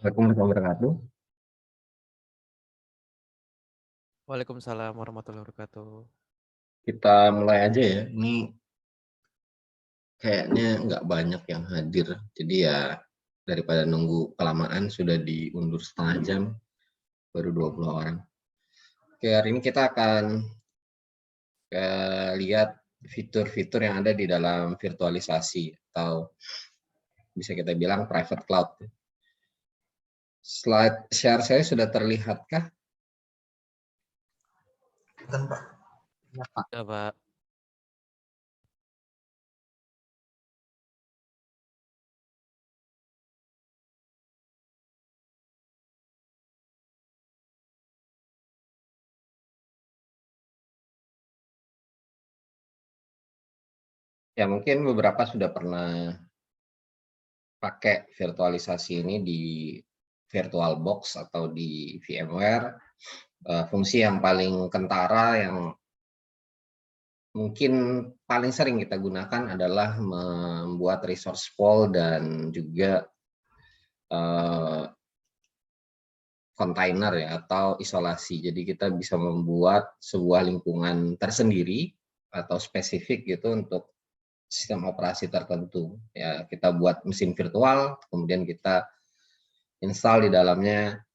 Assalamualaikum warahmatullahi wabarakatuh. Waalaikumsalam warahmatullahi wabarakatuh. Kita mulai aja ya. Ini kayaknya nggak banyak yang hadir. Jadi ya daripada nunggu kelamaan sudah diundur setengah jam, baru 20 orang. Oke, hari ini kita akan lihat fitur-fitur yang ada di dalam virtualisasi atau bisa kita bilang private cloud. Slide share saya sudah terlihatkah? Bukan, Pak. Ya, Pak. Ya, mungkin beberapa sudah pernah pakai virtualisasi ini di VirtualBox atau di VMware. Fungsi yang paling kentara yang mungkin paling sering kita gunakan adalah membuat resource pool dan juga kontainer ya atau isolasi. Jadi kita bisa membuat sebuah lingkungan tersendiri atau spesifik gitu untuk sistem operasi tertentu. Ya, kita buat mesin virtual, kemudian kita install di dalamnya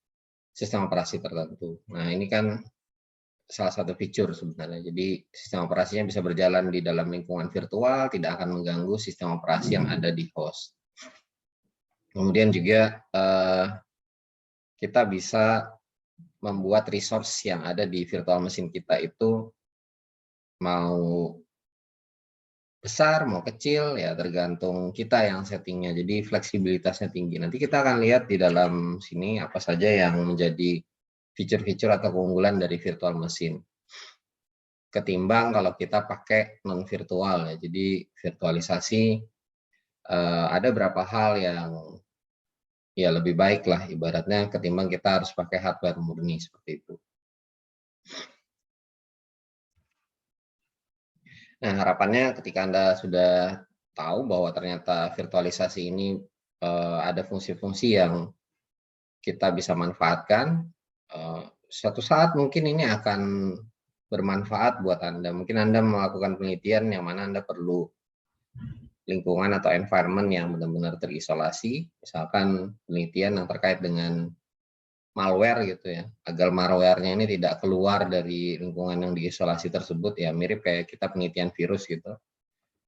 sistem operasi tertentu. Nah, ini kan salah satu fitur sebenarnya. Jadi sistem operasinya bisa berjalan di dalam lingkungan virtual, tidak akan mengganggu sistem operasi yang ada di host. Kemudian juga kita bisa membuat resource yang ada di virtual mesin kita itu mau besar, mau kecil, ya tergantung kita yang settingnya. Jadi fleksibilitasnya tinggi. Nanti kita akan lihat di dalam sini apa saja yang menjadi fitur-fitur atau keunggulan dari virtual mesin. Ketimbang kalau kita pakai non virtual ya. Jadi virtualisasi ada beberapa hal yang ya lebih baik lah ibaratnya ketimbang kita harus pakai hardware murni seperti itu. Nah, harapannya ketika Anda sudah tahu bahwa ternyata virtualisasi ini ada fungsi-fungsi yang kita bisa manfaatkan, suatu saat mungkin ini akan bermanfaat buat Anda. Mungkin Anda melakukan penelitian yang mana Anda perlu lingkungan atau environment yang benar-benar terisolasi, misalkan penelitian yang terkait dengan malware gitu ya, agar malware-nya ini tidak keluar dari lingkungan yang diisolasi tersebut ya, mirip kayak kita penelitian virus gitu.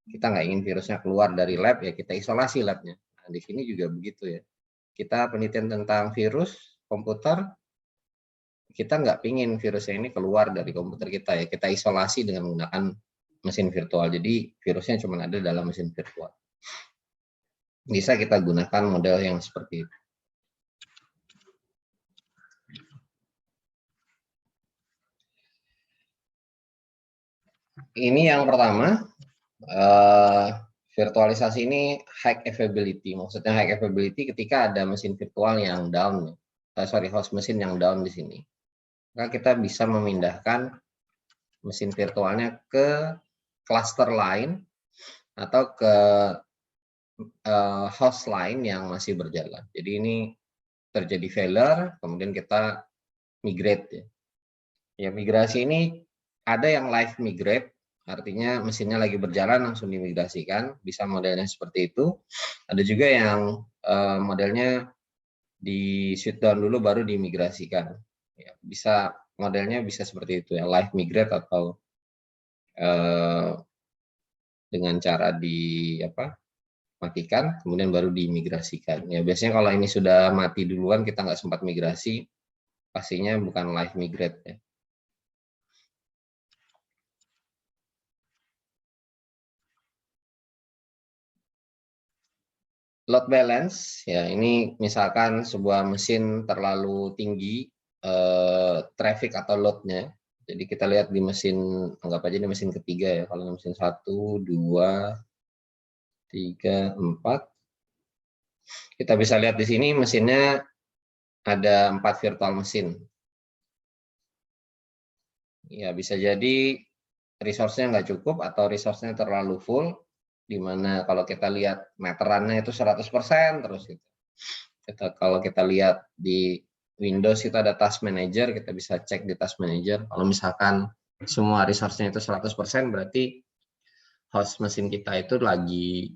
Kita nggak ingin virusnya keluar dari lab ya, kita isolasi labnya. Nah, di sini juga begitu ya. Kita penelitian tentang virus komputer, kita nggak pingin virusnya ini keluar dari komputer kita ya, kita isolasi dengan menggunakan mesin virtual. Jadi virusnya cuma ada dalam mesin virtual. Bisa kita gunakan model yang seperti itu. Ini yang pertama, virtualisasi ini high availability. Maksudnya high availability ketika ada mesin virtual yang down, host mesin yang down di sini. Maka kita bisa memindahkan mesin virtualnya ke cluster lain atau ke host lain yang masih berjalan. Jadi ini terjadi failure, kemudian kita migrate ya. Ya, migrasi ini ada yang live migrate, artinya mesinnya lagi berjalan langsung dimigrasikan, bisa modelnya seperti itu. Ada juga yang modelnya di shutdown dulu baru dimigrasikan. Ya, bisa modelnya bisa seperti itu ya, live migrate atau dengan cara matikan, kemudian baru dimigrasikan. Ya, biasanya kalau ini sudah mati duluan, kita nggak sempat migrasi, pastinya bukan live migrate ya. Load balance, ya ini misalkan sebuah mesin terlalu tinggi traffic atau loadnya. Jadi kita lihat di mesin, anggap aja di mesin ketiga ya, kalau mesin 1, 2, 3, 4. Kita bisa lihat di sini mesinnya ada 4 virtual mesin. Ya bisa jadi resource-nya nggak cukup atau resource-nya terlalu full, di mana kalau kita lihat meterannya itu 100% terus gitu. Kalau kita lihat di Windows itu ada Task Manager, kita bisa cek di Task Manager. Kalau misalkan semua resource-nya itu 100%, berarti host mesin kita itu lagi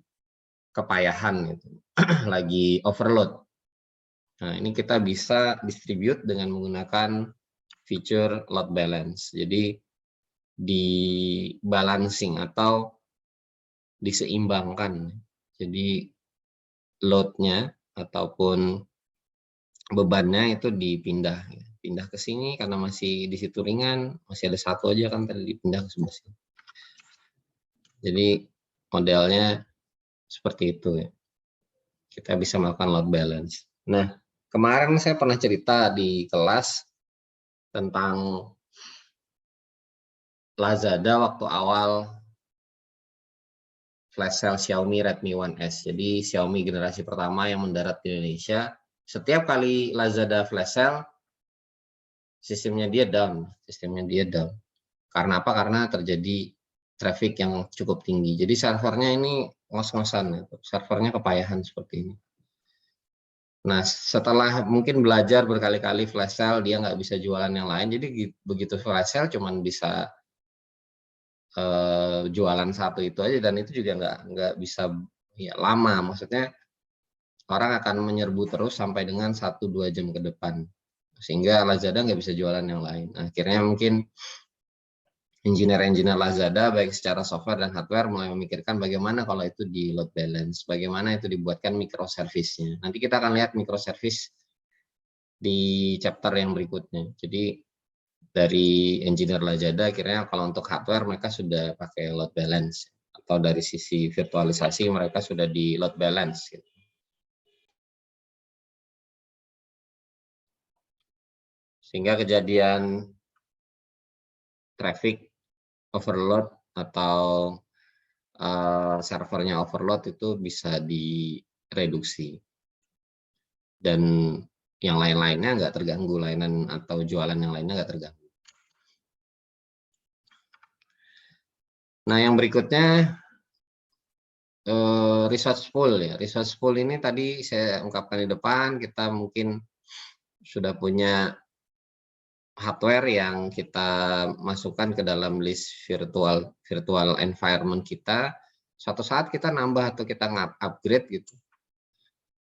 kepayahan gitu, lagi overload. Nah, ini kita bisa distribute dengan menggunakan feature load balance. Jadi di balancing atau diseimbangkan. Jadi load-nya ataupun bebannya itu pindah ke sini karena masih di situ ringan, masih ada satu aja kan tadi dipindah ke sebelah sini. Jadi modelnya seperti itu ya. Kita bisa melakukan load balance. Nah, kemarin saya pernah cerita di kelas tentang Lazada waktu awal flash sale Xiaomi Redmi 1S. Jadi Xiaomi generasi pertama yang mendarat di Indonesia. Setiap kali Lazada flash sale, sistemnya dia down. Karena apa? Karena terjadi traffic yang cukup tinggi. Jadi servernya ini ngos-ngosan, servernya kepayahan seperti ini. Nah, setelah mungkin belajar berkali-kali flash sale, dia nggak bisa jualan yang lain. Jadi begitu flash sale cuman bisa jualan satu itu aja, dan itu juga nggak bisa ya, lama. Maksudnya orang akan menyerbu terus sampai dengan 1-2 jam ke depan. Sehingga Lazada nggak bisa jualan yang lain. Akhirnya mungkin engineer Lazada baik secara software dan hardware mulai memikirkan bagaimana kalau itu di load balance, bagaimana itu dibuatkan microservice-nya. Nanti kita akan lihat microservice di chapter yang berikutnya. Jadi dari engineer Lazada akhirnya kalau untuk hardware mereka sudah pakai load balance, atau dari sisi virtualisasi mereka sudah di load balance gitu. Sehingga kejadian traffic overload atau servernya overload itu bisa direduksi, dan yang lain-lainnya nggak terganggu, layanan atau jualan yang lainnya nggak terganggu. Nah, yang berikutnya resource pool ya. Resource pool ini tadi saya ungkapkan di depan, kita mungkin sudah punya hardware yang kita masukkan ke dalam list virtual environment kita. Suatu saat kita nambah atau kita upgrade gitu.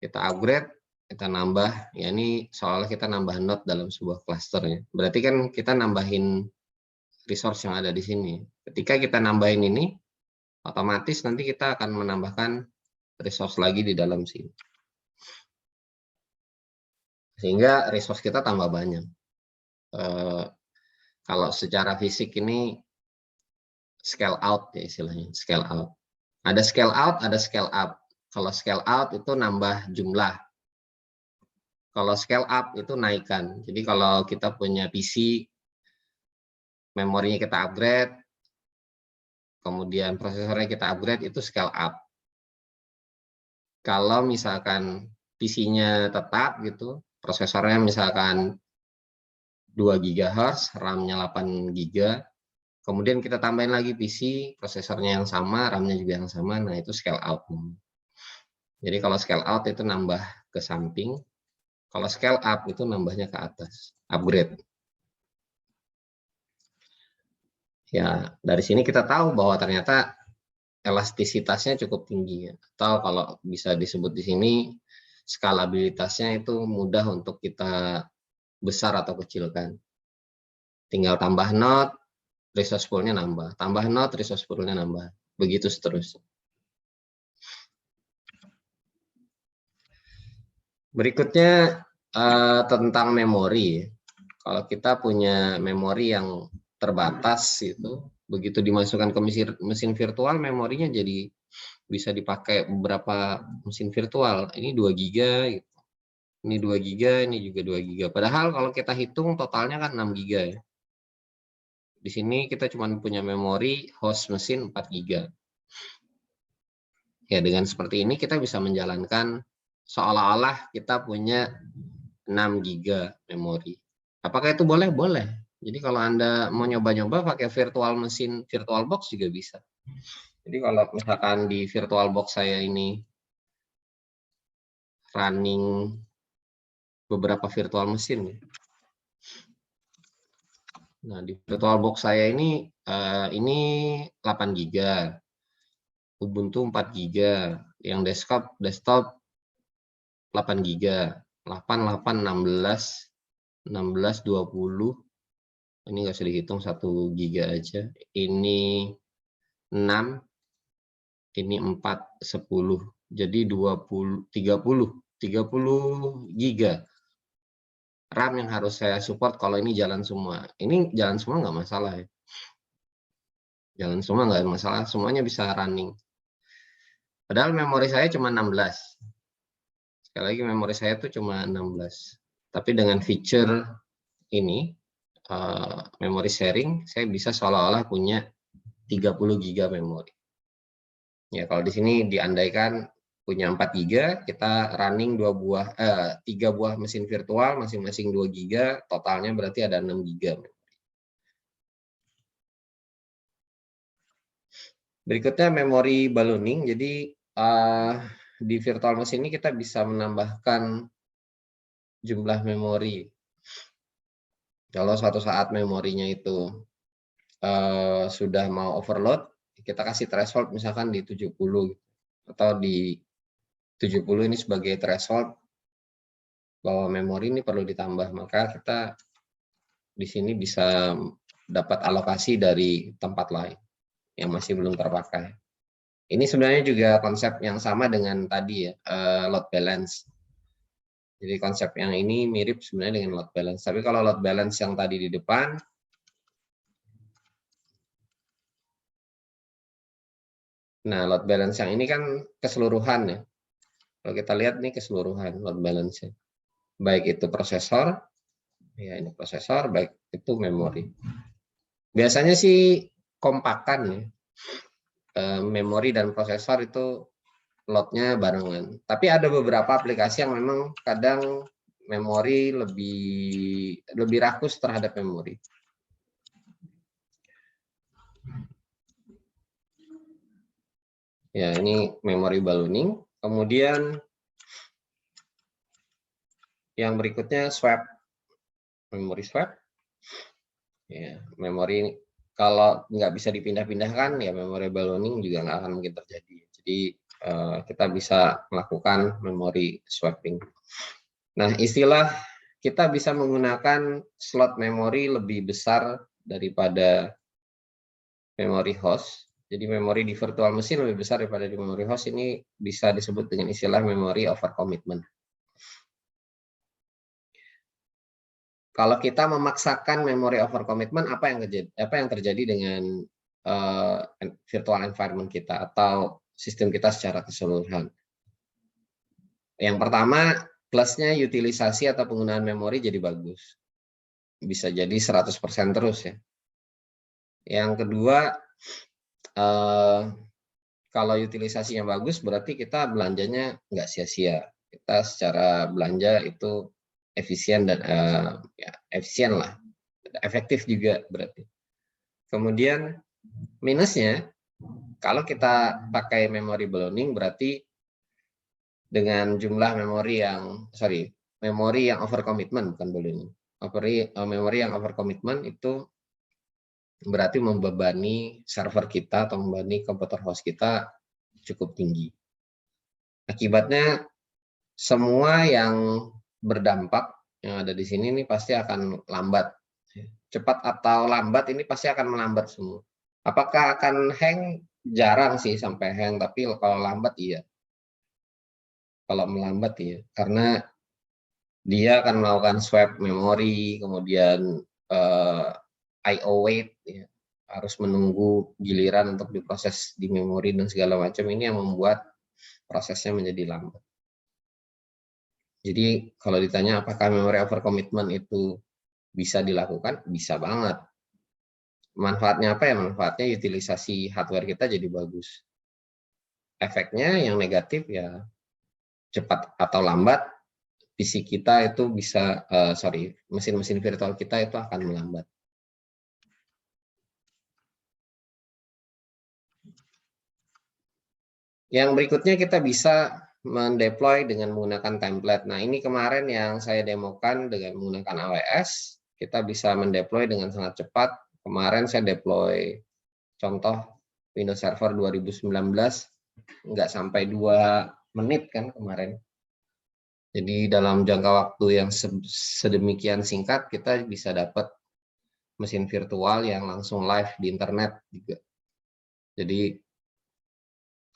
Kita upgrade, kita nambah, ya ini seolah kita nambah node dalam sebuah cluster ya. Berarti kan kita nambahin resource yang ada di sini. Ketika kita nambahin ini, otomatis nanti kita akan menambahkan resource lagi di dalam sini. Sehingga resource kita tambah banyak. Kalau secara fisik ini scale out ya istilahnya, scale out. Ada scale out, ada scale up. Kalau scale out itu nambah jumlah. Kalau scale up itu naikkan. Jadi kalau kita punya PC, memorinya kita upgrade, kemudian prosesornya kita upgrade, itu scale up. Kalau misalkan PC-nya tetap gitu, prosesornya misalkan 2 GHz, RAM-nya 8 GB, kemudian kita tambahin lagi PC, prosesornya yang sama, RAM-nya juga yang sama, nah itu scale out. Jadi kalau scale out itu nambah ke samping, kalau scale up itu nambahnya ke atas, upgrade. Ya, dari sini kita tahu bahwa ternyata elastisitasnya cukup tinggi, ya. Atau kalau bisa disebut di sini, skalabilitasnya itu mudah untuk kita besar atau kecilkan. Tinggal tambah node, resource pool-nya nambah. Tambah node, resource pool-nya nambah. Begitu seterusnya. Berikutnya tentang memori. Kalau kita punya memori yang terbatas itu, begitu dimasukkan ke mesin virtual, memorinya jadi bisa dipakai beberapa mesin virtual. Ini 2 GB, gitu. Ini 2 GB, ini juga 2 GB. Padahal kalau kita hitung totalnya kan 6 GB ya. Di sini kita cuma punya memori host mesin 4 GB. Ya, dengan seperti ini kita bisa menjalankan seolah-olah kita punya 6 GB memori. Apakah itu boleh? Boleh. Jadi kalau Anda mau nyoba-nyoba pakai virtual mesin, VirtualBox juga bisa. Jadi kalau misalkan di VirtualBox saya ini running beberapa virtual mesin. Nah, di VirtualBox saya ini 8 GB, Ubuntu 4 GB, yang desktop 8 GB, 8, 16, 20, ini nggak usah dihitung, 1 GB aja. Ini 6, ini 4, 10, jadi 30 GB RAM yang harus saya support kalau ini jalan semua. Ini jalan semua nggak masalah ya. Jalan semua nggak masalah, semuanya bisa running. Padahal memori saya cuma 16. Sekali lagi memori saya tuh cuma 16. Tapi dengan feature ini, memori sharing, saya bisa seolah-olah punya 30 GB memori. Ya, kalau di sini diandaikan punya 4 GB, kita running 3 buah mesin virtual, masing-masing 2 GB, totalnya berarti ada 6 GB. Berikutnya memori ballooning. Jadi di virtual machine ini kita bisa menambahkan jumlah memori. Kalau suatu saat memorinya itu sudah mau overload, kita kasih threshold misalkan di 70 atau di 70 ini sebagai threshold bahwa memori ini perlu ditambah, maka kita di sini bisa dapat alokasi dari tempat lain yang masih belum terpakai. Ini sebenarnya juga konsep yang sama dengan tadi ya, load balance. Jadi konsep yang ini mirip sebenarnya dengan load balance. Tapi kalau load balance yang tadi di depan, nah load balance yang ini kan keseluruhan ya. Kalau kita lihat nih keseluruhan load balance-nya. Baik itu prosesor, ya ini prosesor, baik itu memori. Biasanya sih kompakan ya. Memori dan prosesor itu load-nya barengan. Tapi ada beberapa aplikasi yang memang kadang memori lebih rakus terhadap memori. Ya, ini memori ballooning. Kemudian yang berikutnya swap. Memori swap. Ya, memori kalau nggak bisa dipindah-pindahkan, ya memori ballooning juga nggak akan mungkin terjadi. Jadi kita bisa melakukan memori swapping. Nah, istilah kita bisa menggunakan slot memori lebih besar daripada memori host. Jadi memori di virtual machine lebih besar daripada di memori host, ini bisa disebut dengan istilah memori over commitment. Kalau kita memaksakan memori over commitment, apa yang terjadi dengan virtual environment kita atau sistem kita secara keseluruhan? Yang pertama, plusnya utilisasi atau penggunaan memori jadi bagus. Bisa jadi 100% terus ya. Yang kedua, kalau utilisasinya bagus, berarti kita belanjanya nggak sia-sia. Kita secara belanja itu efisien dan ya, efisien lah, efektif juga berarti. Kemudian minusnya, kalau kita pakai memori ballooning, berarti dengan jumlah memori yang over commitment, bukan ballooning. Memori yang over commitment itu berarti membebani server kita atau membebani komputer host kita cukup tinggi. Akibatnya semua yang berdampak yang ada di sini ini pasti akan lambat. Cepat atau lambat ini pasti akan melambat semua. Apakah akan hang? Jarang sih sampai hang, tapi kalau lambat iya. Kalau melambat iya, karena dia akan melakukan swap memori, kemudian I/O wait, ya, harus menunggu giliran untuk diproses di memori dan segala macam. Ini yang membuat prosesnya menjadi lambat. Jadi kalau ditanya apakah memory over commitment itu bisa dilakukan, bisa banget. Manfaatnya apa ya? Manfaatnya utilisasi hardware kita jadi bagus. Efeknya yang negatif ya cepat atau lambat, PC kita itu bisa, mesin-mesin virtual kita itu akan melambat. Yang berikutnya kita bisa mendeploy dengan menggunakan template. Nah, ini kemarin yang saya demokan dengan menggunakan AWS, kita bisa mendeploy dengan sangat cepat. Kemarin saya deploy contoh Windows Server 2019, nggak sampai 2 menit kan kemarin. Jadi dalam jangka waktu yang sedemikian singkat, kita bisa dapat mesin virtual yang langsung live di internet juga. Jadi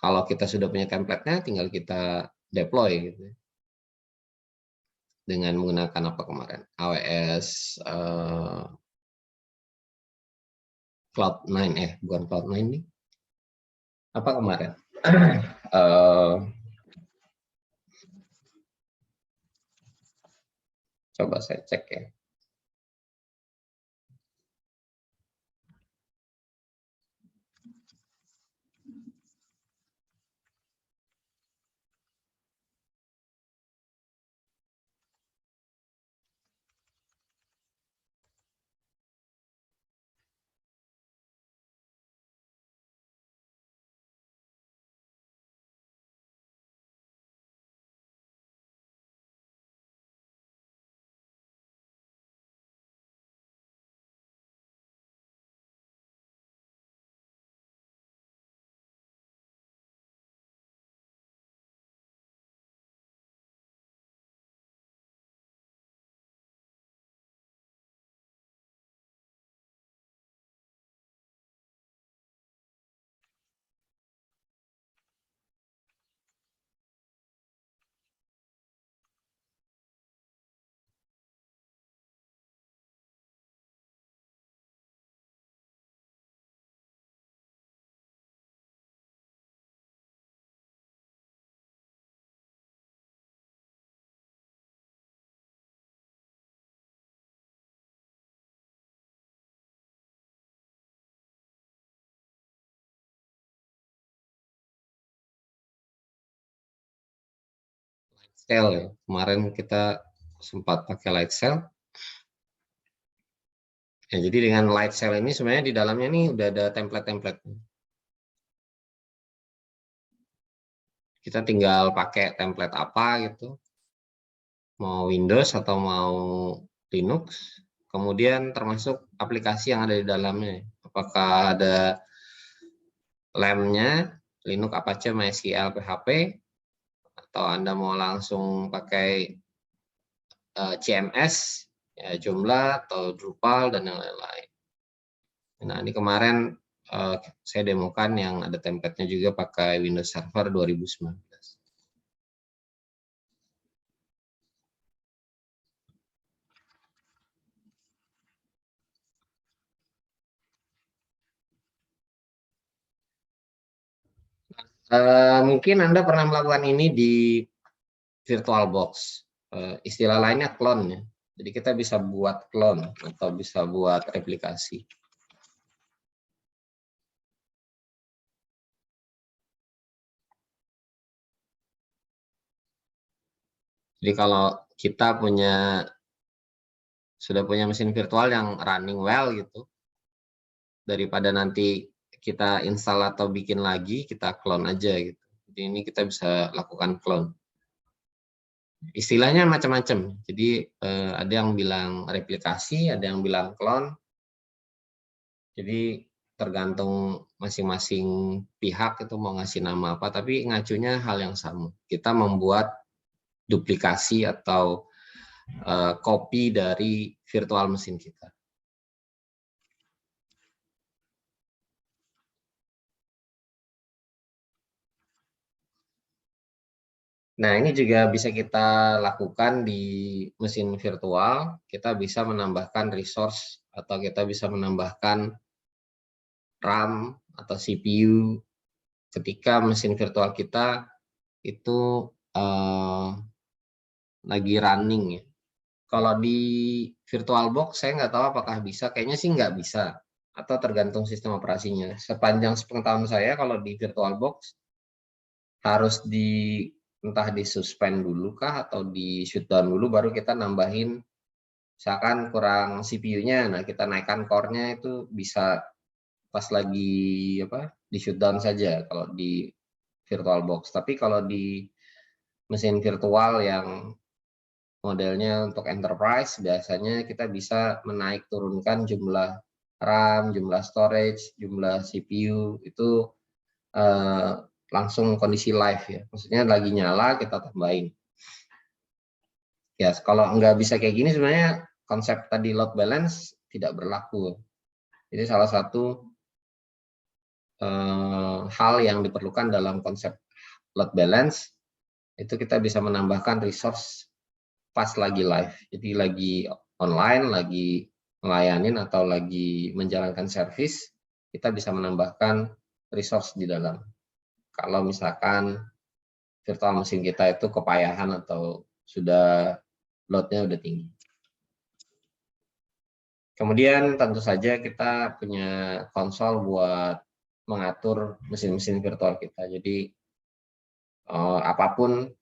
kalau kita sudah punya template-nya, tinggal kita deploy gitu. Dengan menggunakan apa kemarin? AWS Cloud9, bukan Cloud9 nih. Apa kemarin? Coba saya cek ya. Lightsail ya. Kemarin kita sempat pakai Lightsail. Ya, jadi dengan Lightsail ini sebenarnya di dalamnya nih udah ada template-template. Kita tinggal pakai template apa gitu. Mau Windows atau mau Linux. Kemudian termasuk aplikasi yang ada di dalamnya. Apakah ada LAMP-nya, Linux, Apache, MySQL, PHP, atau Anda mau langsung pakai CMS, ya, Joomla atau Drupal dan yang lain-lain. Nah, ini kemarin saya demokan yang ada template-nya juga pakai Windows Server 2019. Mungkin Anda pernah melakukan ini di VirtualBox. Istilah lainnya clone ya. Jadi kita bisa buat clone atau bisa buat replikasi. Jadi kalau kita sudah punya mesin virtual yang running well gitu, daripada nanti kita install atau bikin lagi, kita clone aja gitu. Jadi ini kita bisa lakukan clone. Istilahnya macam-macam. Jadi ada yang bilang replikasi, ada yang bilang clone. Jadi tergantung masing-masing pihak itu mau ngasih nama apa, tapi ngacunya hal yang sama. Kita membuat duplikasi atau copy dari virtual mesin kita. Nah, ini juga bisa kita lakukan di mesin virtual. Kita bisa menambahkan resource atau kita bisa menambahkan RAM atau CPU ketika mesin virtual kita itu lagi running ya. Kalau di VirtualBox saya nggak tahu apakah bisa, kayaknya sih nggak bisa, atau tergantung sistem operasinya. Sepanjang sepengetahuan saya kalau di VirtualBox harus entah di suspend dulu kah atau di shutdown dulu baru kita nambahin, misalkan kurang CPU-nya, nah kita naikkan core-nya itu bisa pas lagi di shutdown saja kalau di VirtualBox. Tapi kalau di mesin virtual yang modelnya untuk enterprise, biasanya kita bisa menaik turunkan jumlah RAM, jumlah storage, jumlah CPU, itu langsung kondisi live ya. Maksudnya lagi nyala kita tambahin. Ya, kalau nggak bisa kayak gini sebenarnya konsep tadi load balance tidak berlaku. Jadi salah satu hal yang diperlukan dalam konsep load balance itu kita bisa menambahkan resource pas lagi live. Jadi lagi online, lagi melayanin atau lagi menjalankan service, kita bisa menambahkan resource di dalam. Kalau misalkan virtual mesin kita itu kepayahan atau sudah loadnya udah tinggi. Kemudian tentu saja kita punya konsol buat mengatur mesin-mesin virtual kita. Jadi apapun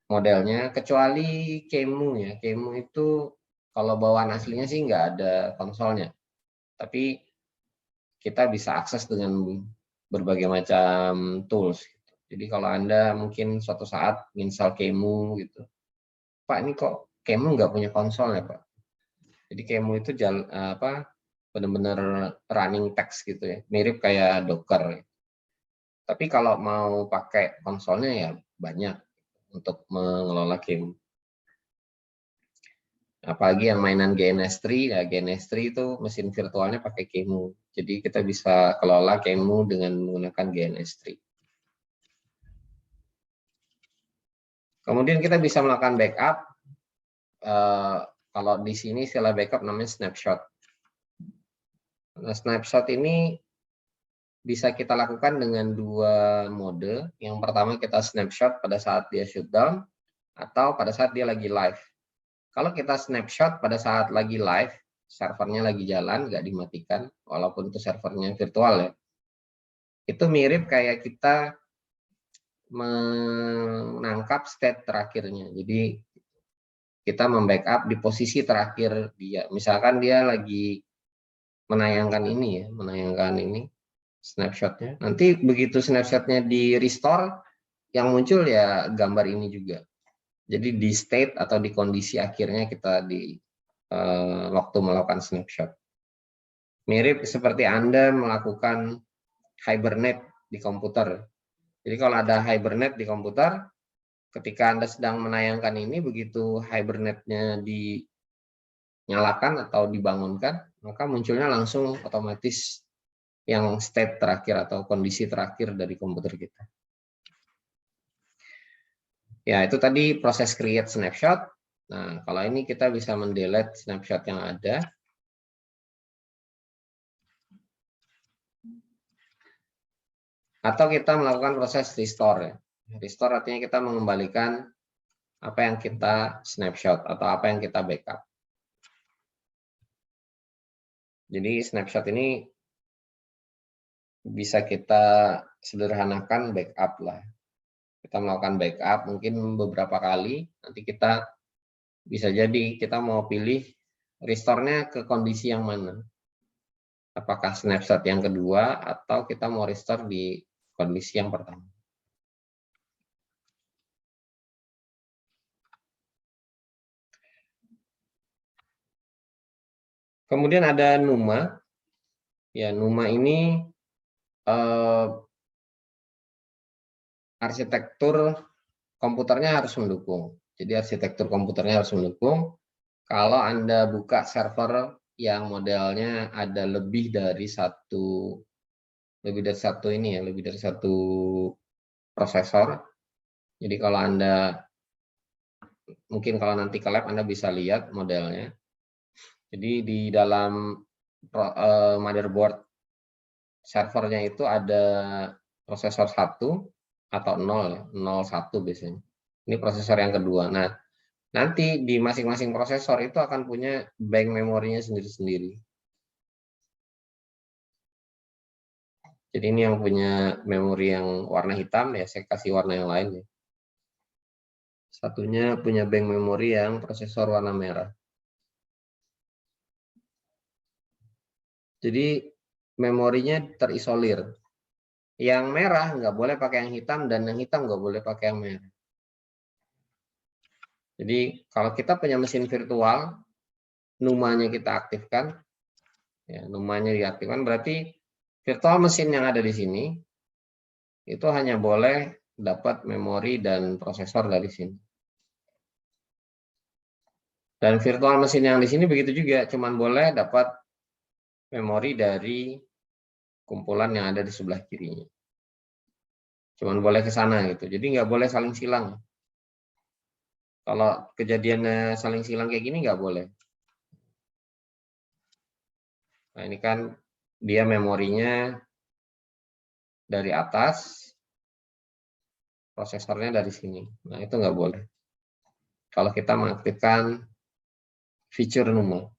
modelnya, kecuali Kemu ya. Kemu itu kalau bawaan aslinya sih nggak ada konsolnya. Tapi kita bisa akses dengan berbagai macam tools. Jadi kalau Anda mungkin suatu saat install Kemu gitu, Pak ini kok Kemu nggak punya konsol ya Pak? Jadi Kemu itu benar-benar running text gitu ya, mirip kayak Docker. Tapi kalau mau pakai konsolnya ya banyak untuk mengelola Kemu. Apalagi yang mainan GNS3, ya GNS3 itu mesin virtualnya pakai Kemu. Jadi kita bisa kelola Kemu dengan menggunakan GNS3. Kemudian kita bisa melakukan backup. Kalau di sini istilah backup namanya snapshot. Nah, snapshot ini bisa kita lakukan dengan dua mode. Yang pertama kita snapshot pada saat dia shutdown atau pada saat dia lagi live. Kalau kita snapshot pada saat lagi live, servernya lagi jalan, nggak dimatikan, walaupun itu servernya virtual ya. Itu mirip kayak kita menangkap state terakhirnya. Jadi kita membackup di posisi terakhir dia. Misalkan dia lagi menayangkan ini ya, menayangkan ini snapshotnya. Nanti begitu snapshotnya di restore, yang muncul ya gambar ini juga. Jadi di state atau di kondisi akhirnya kita di waktu melakukan snapshot. Mirip seperti Anda melakukan hibernate di komputer. Jadi kalau ada hibernate di komputer, ketika Anda sedang menayangkan ini, begitu hibernate-nya dinyalakan atau dibangunkan, maka munculnya langsung otomatis yang state terakhir atau kondisi terakhir dari komputer kita. Ya, itu tadi proses create snapshot. Nah, kalau ini kita bisa mendelete snapshot yang ada. Atau kita melakukan proses restore. Restore artinya kita mengembalikan apa yang kita snapshot atau apa yang kita backup. Jadi snapshot ini bisa kita sederhanakan backup lah. Kita melakukan backup mungkin beberapa kali, nanti kita bisa jadi kita mau pilih restore-nya ke kondisi yang mana. Apakah snapshot yang kedua atau kita mau restore di kondisi yang pertama. Kemudian ada NUMA. Ya, NUMA ini arsitektur komputernya harus mendukung. Jadi arsitektur komputernya harus mendukung. Kalau Anda buka server yang modelnya ada lebih dari satu prosesor. Jadi kalau Anda mungkin kalau nanti ke lab Anda bisa lihat modelnya. Jadi di dalam motherboard servernya itu ada prosesor 1 atau 0 1 biasanya. Ini prosesor yang kedua. Nah, nanti di masing-masing prosesor itu akan punya bank memorinya sendiri-sendiri. Jadi ini yang punya memori yang warna hitam ya, saya kasih warna yang lain ya. Satunya punya bank memori yang prosesor warna merah. Jadi memorinya terisolir. Yang merah nggak boleh pakai yang hitam dan yang hitam nggak boleh pakai yang merah. Jadi kalau kita punya mesin virtual, NUMA-nya kita aktifkan, ya, NUMA-nya diaktifkan berarti virtual mesin yang ada di sini itu hanya boleh dapat memori dan prosesor dari sini. Dan virtual mesin yang di sini begitu juga, cuman boleh dapat memori dari kumpulan yang ada di sebelah kirinya. Cuman boleh ke sana gitu. Jadi nggak boleh saling silang. Kalau kejadiannya saling silang kayak gini nggak boleh. Nah ini kan dia memorinya dari atas, prosesornya dari sini. Nah itu nggak boleh. Kalau kita mengaktifkan fitur NUMA.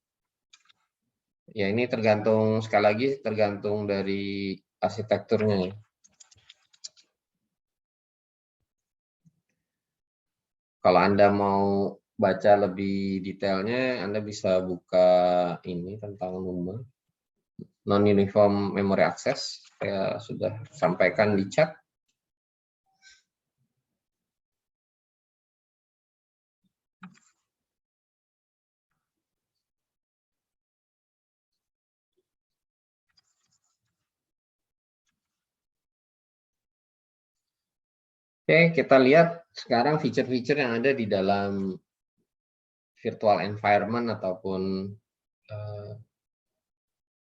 Ya ini tergantung, sekali lagi tergantung dari arsitekturnya ya. Kalau Anda mau baca lebih detailnya, Anda bisa buka ini tentang NUMA. Non-Uniform Memory Access, saya sudah sampaikan di chat. Oke, kita lihat sekarang fitur-fitur yang ada di dalam virtual environment ataupun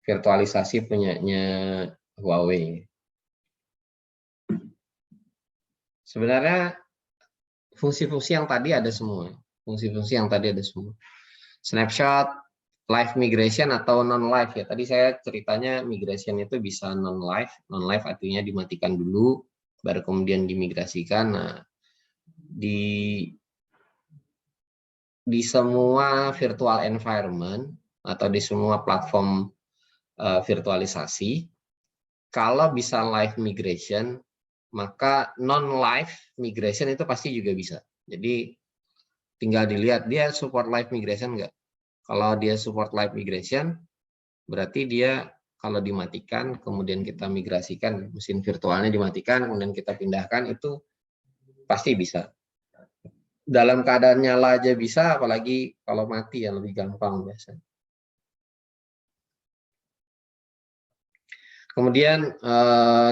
virtualisasi punyanya Huawei. Sebenarnya fungsi-fungsi yang tadi ada semua. Fungsi-fungsi yang tadi ada semua. Snapshot, live migration atau non-live ya. Tadi saya ceritanya migration itu bisa non-live. Non-live artinya dimatikan dulu, baru kemudian dimigrasikan. Nah, di semua virtual environment atau di semua platform virtualisasi, kalau bisa live migration, maka non-live migration itu pasti juga bisa. Jadi tinggal dilihat dia support live migration enggak. Kalau dia support live migration, berarti dia kalau dimatikan, kemudian kita migrasikan, mesin virtualnya dimatikan, kemudian kita pindahkan, itu pasti bisa. Dalam keadaan nyala aja bisa, apalagi kalau mati yang lebih gampang biasanya. Kemudian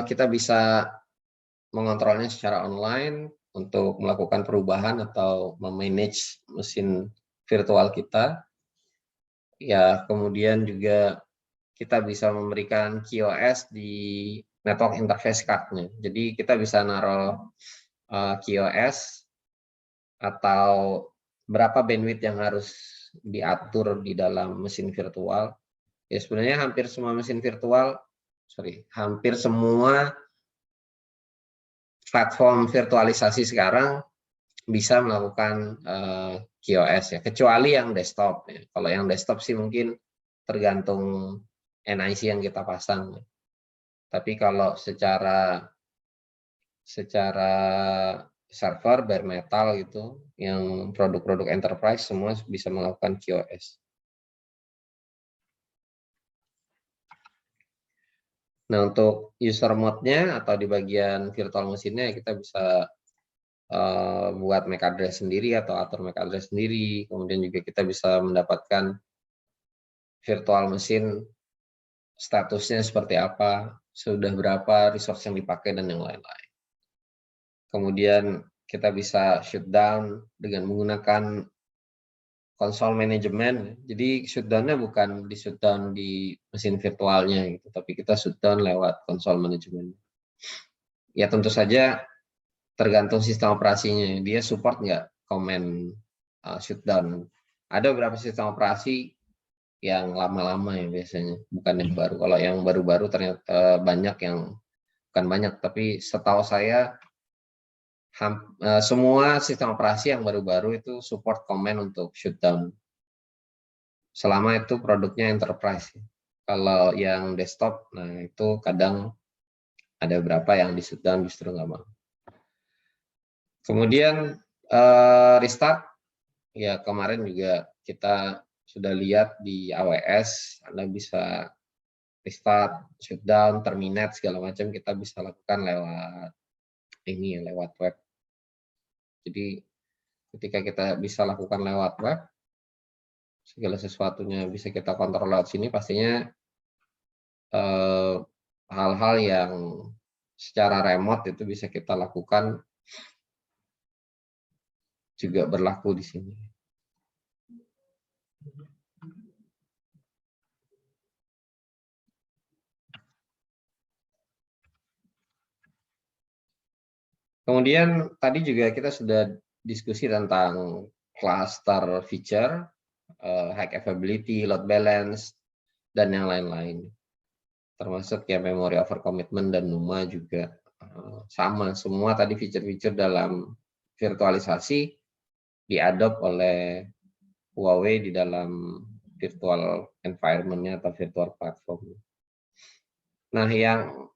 kita bisa mengontrolnya secara online untuk melakukan perubahan atau memanage mesin virtual kita. Ya, kemudian juga kita bisa memberikan QoS di network interface card-nya. Jadi kita bisa naruh QoS atau berapa bandwidth yang harus diatur di dalam mesin virtual. Ya sebenarnya hampir semua mesin virtual, hampir semua platform virtualisasi sekarang bisa melakukan QoS ya, kecuali yang desktop ya. Kalau yang desktop sih mungkin tergantung NIC yang kita pasang. Tapi kalau secara server bare metal gitu, yang produk-produk enterprise semua bisa melakukan QoS. Nah untuk user mode-nya atau di bagian virtual mesinnya kita bisa buat MAC address sendiri atau atur MAC address sendiri. Kemudian juga kita bisa mendapatkan virtual mesin statusnya seperti apa, sudah berapa resource yang dipakai dan yang lain-lain. Kemudian kita bisa shutdown dengan menggunakan konsol manajemen. Jadi shutdown-nya bukan di shutdown di mesin virtualnya gitu, tapi kita shutdown lewat konsol manajemen. Ya tentu saja tergantung sistem operasinya. Dia support nggak command shutdown. Ada beberapa sistem operasi yang lama-lama ya biasanya, bukan yang baru. Kalau yang baru-baru ternyata banyak yang, bukan banyak, tapi setahu saya semua sistem operasi yang baru-baru itu support command untuk shutdown. Selama itu produknya enterprise. Kalau yang desktop, nah itu kadang ada beberapa yang di shutdown justru nggak mau. Kemudian restart, ya kemarin juga kita sudah lihat di AWS, Anda bisa restart, shutdown, terminate, segala macam kita bisa lakukan lewat ini, lewat web. Jadi Ketika kita bisa lakukan lewat web, segala sesuatunya bisa kita kontrol lewat sini, pastinya hal-hal yang secara remote itu bisa kita lakukan juga berlaku di sini. Kemudian tadi juga kita sudah diskusi tentang cluster feature, high availability, load balance, dan yang lain-lain. Termasuk ya memory over commitment dan NUMA juga sama. Semua tadi feature-feature dalam virtualisasi diadopt oleh Huawei di dalam virtual environment-nya atau virtual platform. Nah,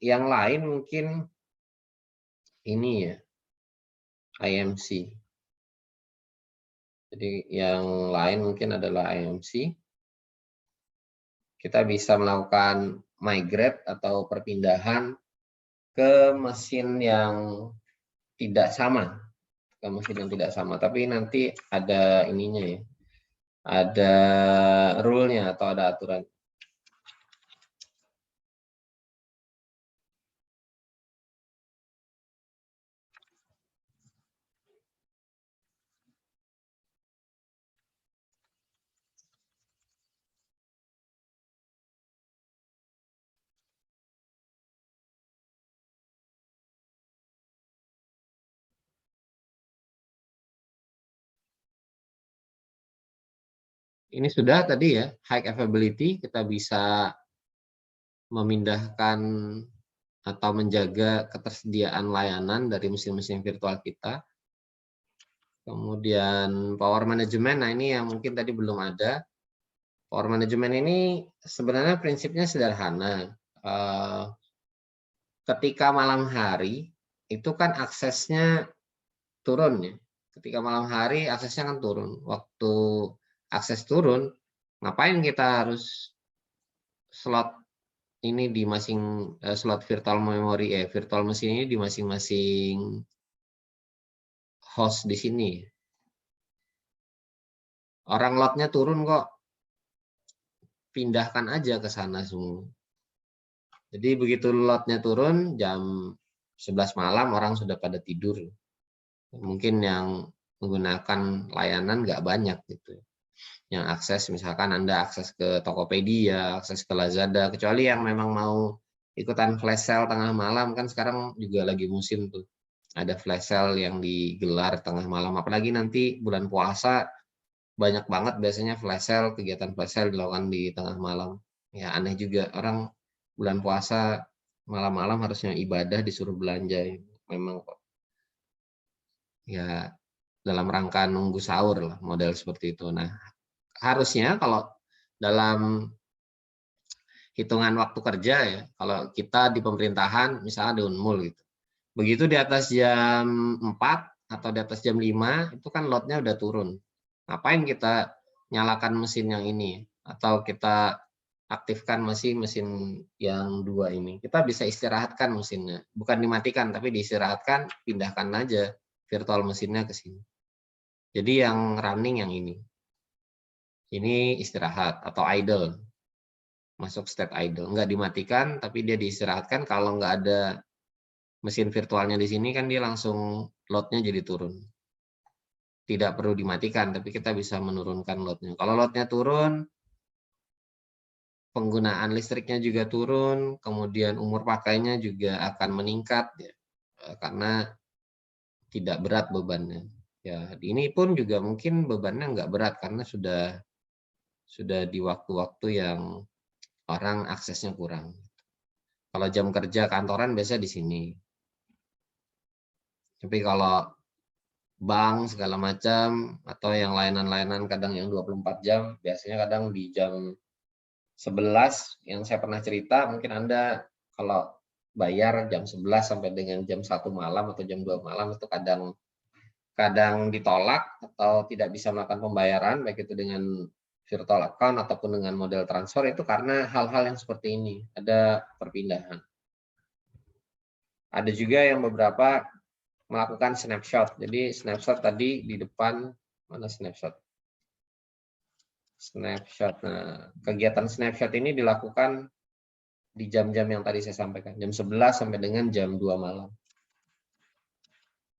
yang lain mungkin ini ya, IMC. Jadi yang lain mungkin adalah IMC. Kita bisa melakukan migrate atau perpindahan ke mesin yang tidak sama. Ke mesin yang tidak sama. Tapi nanti ada ininya ya. Ada rule-nya atau ada aturan. Ini sudah tadi ya, high availability, kita bisa memindahkan atau menjaga ketersediaan layanan dari mesin-mesin virtual kita. Kemudian power management, nah ini yang mungkin tadi belum ada. Power management ini sebenarnya prinsipnya sederhana. Ketika malam hari, itu kan aksesnya turun ya. Ketika malam hari aksesnya kan turun. Waktu akses turun, ngapain kita harus slot ini di slot virtual memory virtual mesin ini di masing-masing host di sini. Orang lotnya turun kok, pindahkan aja ke sana semua. Jadi begitu lotnya turun jam 11 malam orang sudah pada tidur. Mungkin yang menggunakan layanan nggak banyak gitu. Yang akses misalkan Anda akses ke Tokopedia, akses ke Lazada, kecuali yang memang mau ikutan flash sale tengah malam, kan sekarang juga lagi musim tuh. Ada flash sale yang digelar tengah malam, apalagi nanti bulan puasa banyak banget biasanya flash sale, kegiatan flash sale dilakukan di tengah malam. Ya aneh juga, orang bulan puasa malam-malam harusnya ibadah disuruh belanja. Memang kok. Ya dalam rangka nunggu sahur lah, model seperti itu. Nah, harusnya kalau dalam hitungan waktu kerja ya, kalau kita di pemerintahan misalnya di Unmul gitu. Begitu di atas jam 4 atau di atas jam 5 itu kan lotnya udah turun. Ngapain kita nyalakan mesin yang ini atau kita aktifkan mesin yang 2 ini. Kita bisa istirahatkan mesinnya, bukan dimatikan tapi diistirahatkan, pindahkan aja virtual mesinnya ke sini. Jadi yang running yang ini. Ini istirahat atau idle. Masuk state idle. Nggak dimatikan, tapi dia diistirahatkan. Kalau nggak ada mesin virtualnya di sini, kan dia langsung loadnya jadi turun. Tidak perlu dimatikan, tapi kita bisa menurunkan loadnya. Kalau loadnya turun, penggunaan listriknya juga turun, kemudian umur pakainya juga akan meningkat, ya, karena tidak berat bebannya. Ya, ini pun juga mungkin bebannya nggak berat karena sudah di waktu-waktu yang orang aksesnya kurang. Kalau jam kerja kantoran biasa di sini. Tapi kalau bank segala macam atau yang layanan-layanan kadang yang 24 jam, biasanya kadang di jam 11 yang saya pernah cerita, mungkin Anda kalau bayar jam 11 sampai dengan jam 1 malam atau jam 2 malam itu kadang ditolak atau tidak bisa melakukan pembayaran, baik itu dengan virtual account ataupun dengan model transfer, itu karena hal-hal yang seperti ini, ada perpindahan. Ada juga yang beberapa melakukan snapshot. Jadi snapshot tadi di depan, mana snapshot? Snapshot. Nah, kegiatan snapshot ini dilakukan di jam-jam yang tadi saya sampaikan, jam 11 sampai dengan jam 2 malam.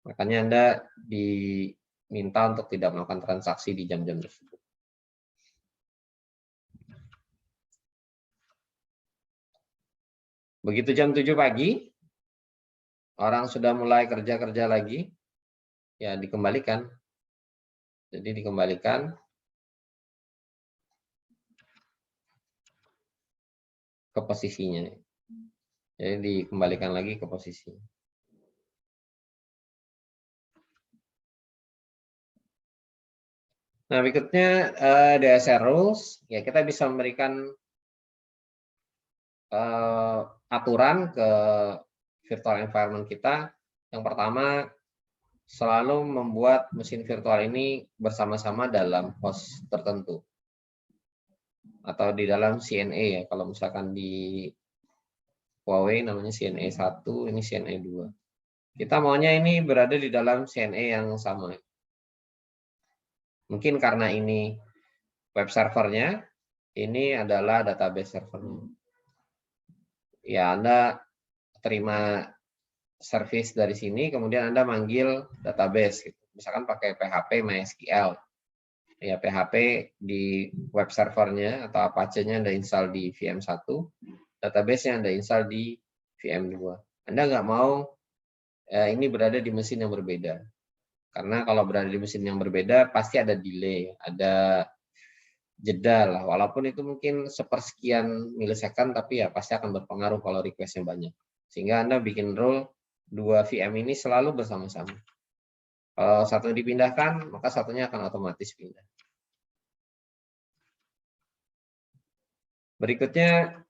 Makanya Anda diminta untuk tidak melakukan transaksi di jam-jam tersebut. Begitu jam 7 pagi, orang sudah mulai kerja-kerja lagi, ya dikembalikan. Jadi dikembalikan ke posisinya. Jadi dikembalikan lagi ke posisi. Nah, berikutnya DSR rules, ya kita bisa memberikan aturan ke virtual environment kita. Yang pertama, selalu membuat mesin virtual ini bersama-sama dalam host tertentu. Atau di dalam CNA ya, kalau misalkan di Huawei namanya CNA 1, ini CNA 2. Kita maunya ini berada di dalam CNA yang sama. Mungkin karena ini web servernya, ini adalah database servernya. Ya, Anda terima service dari sini, kemudian Anda manggil database. Gitu. Misalkan pakai PHP MySQL. Ya, PHP di web servernya atau Apache-nya Anda install di VM1, database-nya Anda install di VM2. Anda nggak mau ini berada di mesin yang berbeda. Karena kalau berada di mesin yang berbeda, pasti ada delay, ada jeda lah. Walaupun itu mungkin sepersekian milisecond, tapi ya pasti akan berpengaruh kalau request-nya banyak. Sehingga Anda bikin rule 2 VM ini selalu bersama-sama. Kalau satu dipindahkan, maka satunya akan otomatis pindah. Berikutnya,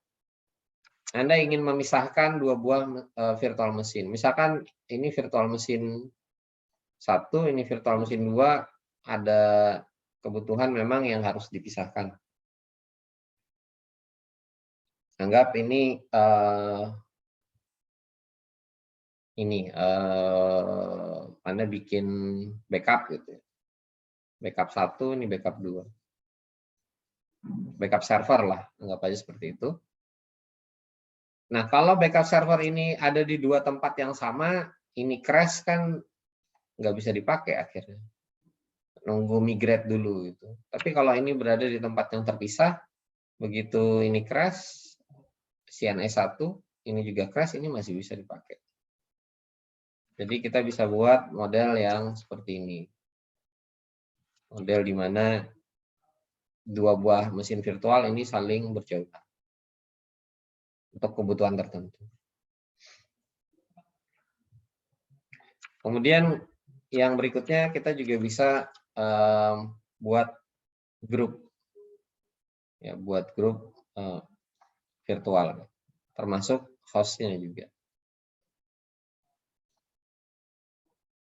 Anda ingin memisahkan dua buah virtual mesin. Misalkan ini virtual mesin 1, ini virtual mesin 2, ada kebutuhan memang yang harus dipisahkan. Anggap ini Anda bikin backup gitu. Backup 1, ini backup 2. Backup server lah, anggap aja seperti itu. Nah, kalau backup server ini ada di dua tempat yang sama, ini crash kan nggak bisa dipakai akhirnya. Nunggu migrate dulu gitu. Tapi kalau ini berada di tempat yang terpisah, begitu ini crash, CNA 1, ini juga crash, ini masih bisa dipakai. Jadi kita bisa buat model yang seperti ini. Model di mana dua buah mesin virtual ini saling berjauhan untuk kebutuhan tertentu. Kemudian yang berikutnya kita juga bisa buat grup, ya, buat grup virtual, termasuk hostnya juga.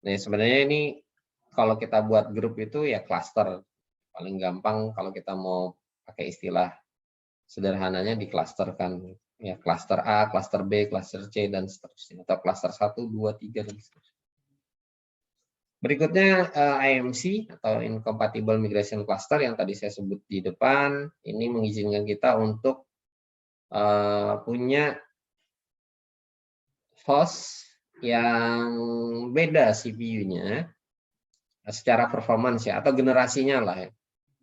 Nah, sebenarnya ini kalau kita buat grup itu ya cluster. Paling gampang kalau kita mau pakai istilah sederhananya diklasterkan. Ya, cluster A, cluster B, cluster C, dan seterusnya. Atau cluster 1, 2, 3, dan seterusnya. Berikutnya IMC atau Incompatible Migration Cluster yang tadi saya sebut di depan. Ini mengizinkan kita untuk punya host yang beda CPU-nya secara performance ya, atau generasinya lah ya.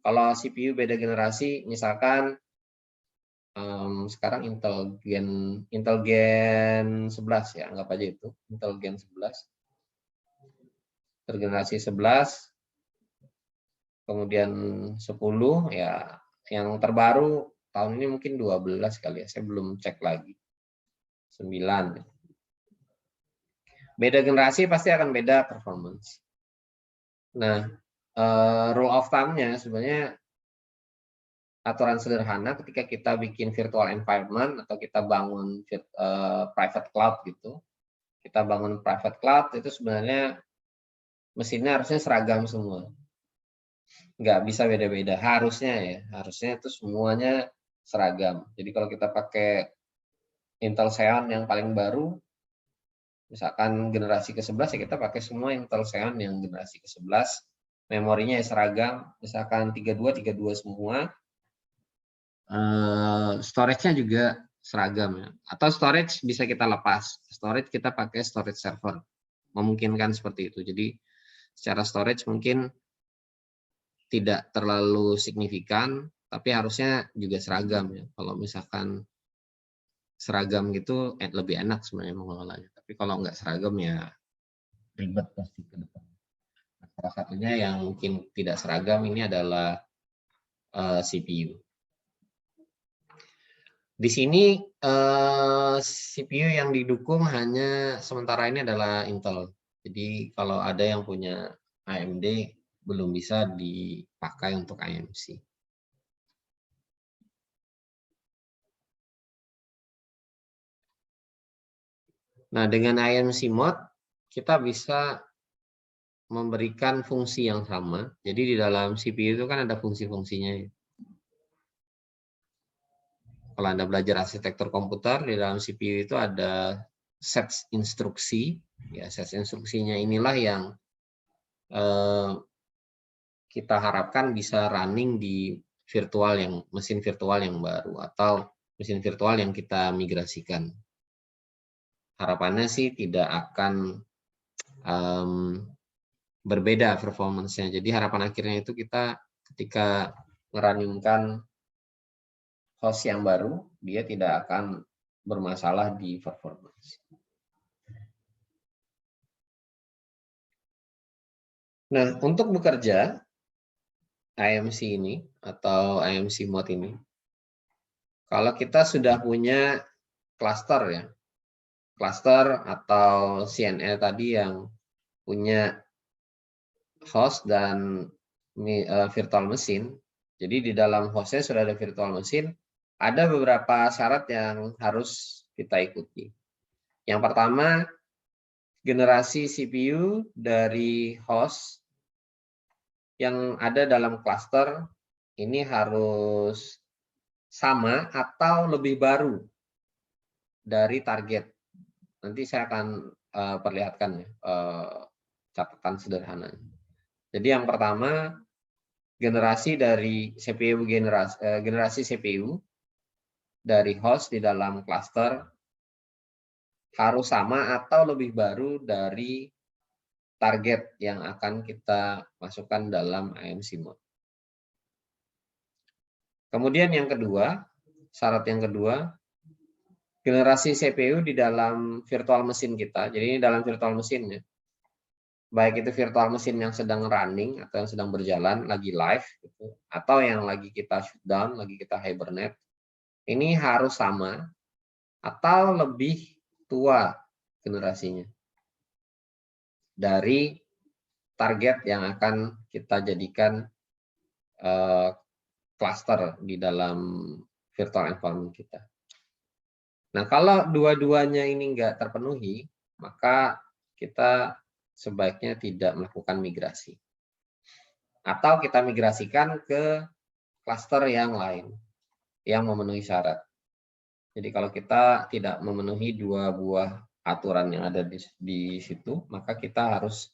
Kalau CPU beda generasi, misalkan sekarang Intel Gen 11 ya, anggap aja itu Intel Gen 11. Tergenerasi 11, kemudian 10 ya, yang terbaru tahun ini mungkin 12 kali ya, saya belum cek lagi. 9. Beda generasi pasti akan beda performance. Nah, rule of thumb-nya sebenarnya aturan sederhana ketika kita bikin virtual environment atau kita bangun private cloud gitu. Kita bangun private cloud itu sebenarnya mesinnya harusnya seragam semua. Nggak bisa beda-beda, harusnya ya. Harusnya itu semuanya seragam. Jadi kalau kita pakai Intel Xeon yang paling baru, Misalkan generasi ke-11 ya kita pakai semua Intel Xeon yang generasi ke-11. Memorinya ya seragam, misalkan 32 semua. Storage-nya juga seragam ya. Atau storage bisa kita lepas. Storage kita pakai storage server. Memungkinkan seperti itu. Jadi secara storage mungkin tidak terlalu signifikan, tapi harusnya juga seragam ya. Kalau misalkan seragam gitu lebih enak sebenarnya mengelolanya. Tapi kalau nggak seragam ya ribet pasti ke depan. Nah, salah satunya yang mungkin tidak seragam ini adalah CPU. Di sini CPU yang didukung hanya sementara ini adalah Intel. Jadi kalau ada yang punya AMD belum bisa dipakai untuk IMC. Nah, dengan IMC mode kita bisa memberikan fungsi yang sama. Jadi di dalam CPU itu kan ada fungsi-fungsinya. Kalau Anda belajar arsitektur komputer, di dalam CPU itu ada set instruksi. Ya, set instruksinya inilah yang kita harapkan bisa running di mesin virtual yang baru atau mesin virtual yang kita migrasikan. Harapannya sih tidak akan berbeda performance-nya. Jadi harapan akhirnya itu kita ketika ngerunningkan host yang baru, dia tidak akan bermasalah di performance. Nah, untuk bekerja IMC ini atau IMC mode ini, kalau kita sudah punya cluster ya, cluster atau CNE tadi yang punya host dan virtual mesin. Jadi di dalam hostnya sudah ada virtual mesin, ada beberapa syarat yang harus kita ikuti. Yang pertama, generasi CPU dari host yang ada dalam cluster ini harus sama atau lebih baru dari target. Nanti saya akan perlihatkan ya, catatan sederhananya. Jadi yang pertama, generasi dari CPU generasi CPU dari host di dalam cluster harus sama atau lebih baru dari target yang akan kita masukkan dalam IMC mode. Kemudian yang kedua, syarat yang kedua, generasi CPU di dalam virtual mesin kita. Jadi ini dalam virtual mesinnya. Baik itu virtual mesin yang sedang running atau yang sedang berjalan, lagi live, gitu, atau yang lagi kita shutdown, lagi kita hibernate, ini harus sama atau lebih tua generasinya dari target yang akan kita jadikan cluster di dalam virtual environment kita. Nah, kalau dua-duanya ini nggak terpenuhi, maka kita sebaiknya tidak melakukan migrasi. Atau kita migrasikan ke cluster yang lain, yang memenuhi syarat. Jadi kalau kita tidak memenuhi dua buah aturan yang ada di situ, maka kita harus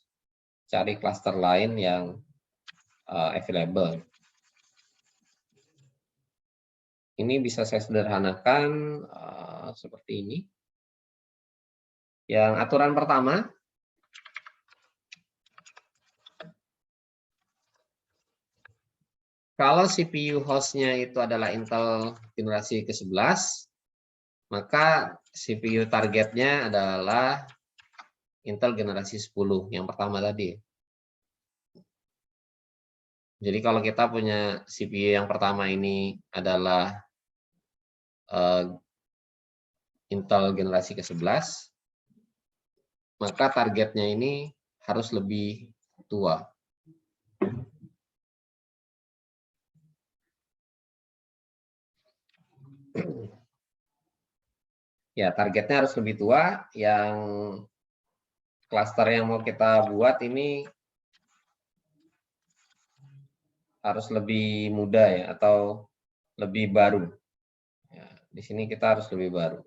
cari cluster lain yang available. Ini bisa saya sederhanakan seperti ini. Yang aturan pertama, kalau CPU host-nya itu adalah Intel generasi ke-11, maka CPU targetnya adalah Intel generasi 10, yang pertama tadi. Jadi kalau kita punya CPU yang pertama ini adalah Intel generasi ke-11, maka targetnya ini harus lebih tua. Ya, targetnya harus lebih tua. Yang cluster yang mau kita buat ini harus lebih muda ya, atau lebih baru. Ya, di sini kita harus lebih baru.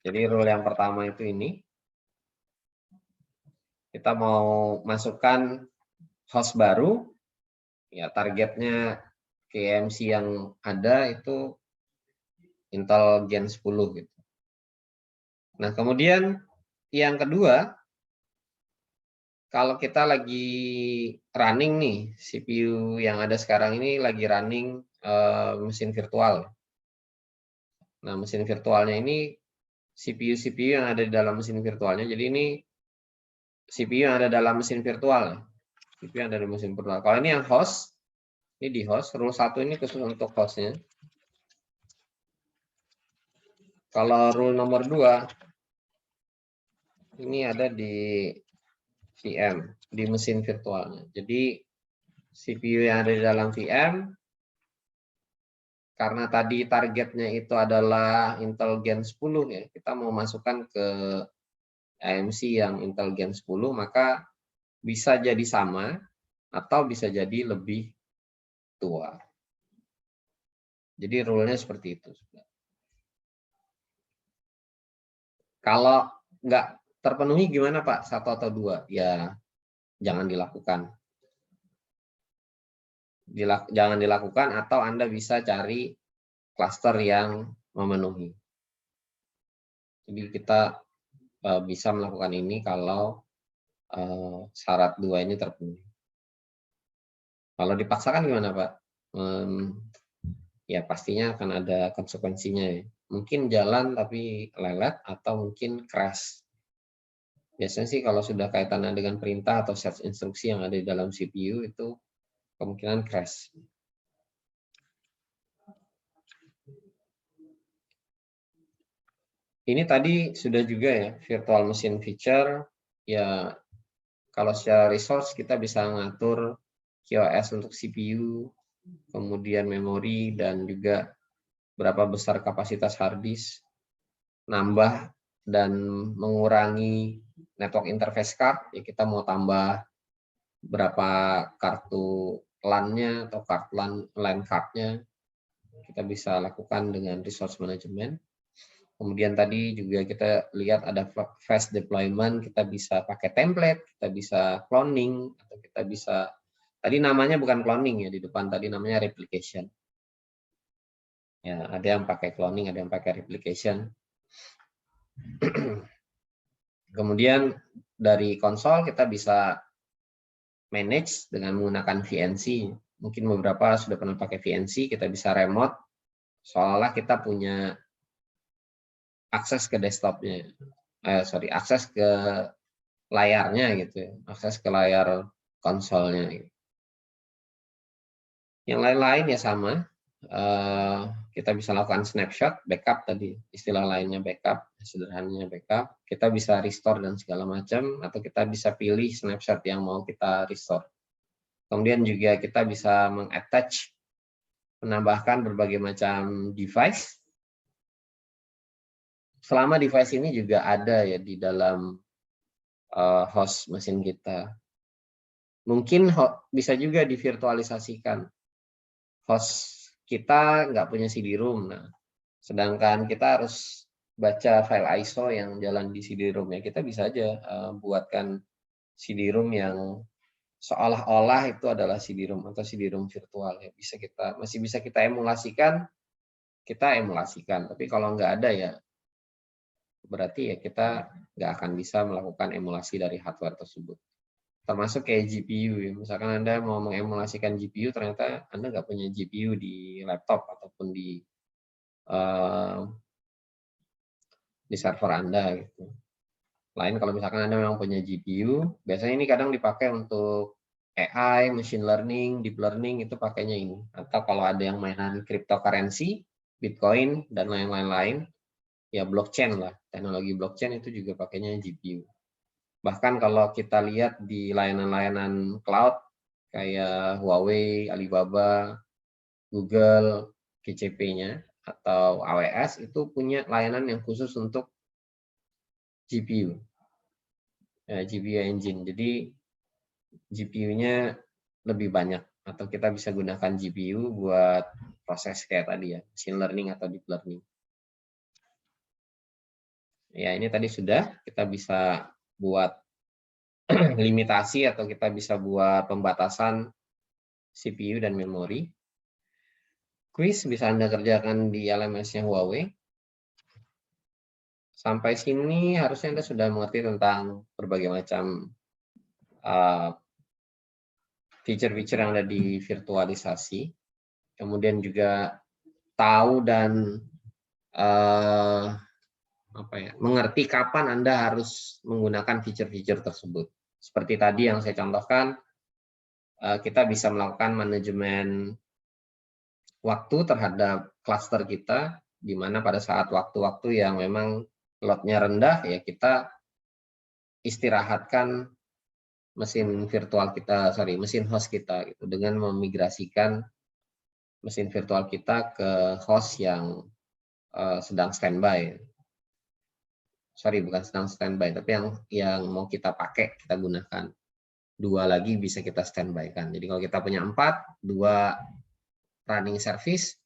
Jadi rule yang pertama itu ini. Kita mau masukkan host baru, ya targetnya KMC yang ada itu Intel Gen 10 gitu. Nah, kemudian yang kedua, kalau kita lagi running nih, CPU yang ada sekarang ini lagi running mesin virtual. Nah, mesin virtualnya ini CPU yang ada di dalam mesin virtualnya. Jadi ini CPU yang ada dalam mesin virtual. CPU yang ada di mesin virtual. Kalau ini yang host, ini di host. Rule 1 ini khusus untuk hostnya. Kalau rule nomor 2, ini ada di VM, di mesin virtualnya. Jadi CPU yang ada di dalam VM, karena tadi targetnya itu adalah Intel Gen 10 ya, kita mau masukkan ke AMC yang Intel Gen 10, maka bisa jadi sama atau bisa jadi lebih tua. Jadi rule-nya seperti itu. Kalau nggak terpenuhi gimana Pak? 1 atau 2? Ya jangan dilakukan. Jangan dilakukan atau Anda bisa cari klaster yang memenuhi. Jadi kita bisa melakukan ini kalau syarat 2 ini terpenuhi. Kalau dipaksakan gimana Pak? Ya pastinya akan ada konsekuensinya ya. Mungkin jalan tapi lelet atau mungkin crash. Biasanya sih kalau sudah kaitannya dengan perintah atau set instruksi yang ada di dalam CPU itu kemungkinan crash. Ini tadi sudah juga ya, virtual machine feature. Ya, kalau secara resource kita bisa mengatur QoS untuk CPU, kemudian memori, dan juga berapa besar kapasitas hard disk, nambah dan mengurangi network interface card. Ya, kita mau tambah berapa kartu LAN-nya atau LAN card-nya, kita bisa lakukan dengan resource management. Kemudian tadi juga kita lihat ada fast deployment, kita bisa pakai template, kita bisa cloning, atau kita bisa, tadi namanya bukan cloning ya, di depan tadi namanya replication. Ya, ada yang pakai cloning, ada yang pakai replication. Kemudian dari konsol kita bisa manage dengan menggunakan VNC. Mungkin beberapa sudah pernah pakai VNC, kita bisa remote, seolah-olah kita punya akses ke desktopnya, akses ke layarnya gitu ya, akses ke layar konsolnya. Gitu. Yang lain-lain ya sama, kita bisa lakukan snapshot, backup tadi, istilah lainnya backup, sederhananya backup, kita bisa restore dan segala macam, atau kita bisa pilih snapshot yang mau kita restore. Kemudian juga kita bisa mengattach, menambahkan berbagai macam device. Selama device ini juga ada ya di dalam host mesin kita. Mungkin bisa juga divirtualisasikan. Host kita nggak punya CD-ROM, nah, sedangkan kita harus baca file ISO yang jalan di CD-ROM ya, kita bisa aja buatkan CD-ROM yang seolah-olah itu adalah CD-ROM atau CD-ROM virtual ya, masih bisa kita emulasikan, tapi kalau nggak ada ya berarti ya kita nggak akan bisa melakukan emulasi dari hardware tersebut. Termasuk kayak GPU ya. Misalkan Anda mau mengemulasikan GPU, ternyata Anda nggak punya GPU di laptop ataupun di server Anda gitu. Lain kalau misalkan Anda memang punya GPU, biasanya ini kadang dipakai untuk AI, machine learning, deep learning, itu pakainya ini. Atau kalau ada yang mainan cryptocurrency, Bitcoin, dan lain-lain, ya blockchain lah. Teknologi blockchain itu juga pakainya GPU. Bahkan kalau kita lihat di layanan-layanan cloud, kayak Huawei, Alibaba, Google, GCP-nya, atau AWS, itu punya layanan yang khusus untuk GPU. GPU engine. Jadi GPU-nya lebih banyak. Atau kita bisa gunakan GPU buat proses kayak tadi ya, machine learning atau deep learning. Ya, ini tadi sudah, kita bisa buat limitasi atau kita bisa buat pembatasan CPU dan memori. Quiz bisa Anda kerjakan di LMS-nya Huawei. Sampai sini harusnya Anda sudah mengerti tentang berbagai macam fitur-fitur yang ada di virtualisasi. Kemudian juga tahu dan mengerti kapan Anda harus menggunakan fitur-fitur tersebut. Seperti tadi yang saya contohkan, kita bisa melakukan manajemen waktu terhadap cluster kita, di mana pada saat waktu-waktu yang memang load-nya rendah, ya kita istirahatkan mesin virtual kita, mesin host kita, gitu, dengan memigrasikan mesin virtual kita ke host yang sedang standby. Bukan sedang standby, tapi yang mau kita pakai, kita gunakan. 2 lagi bisa kita standby kan. Jadi kalau kita punya 4, 2 running service,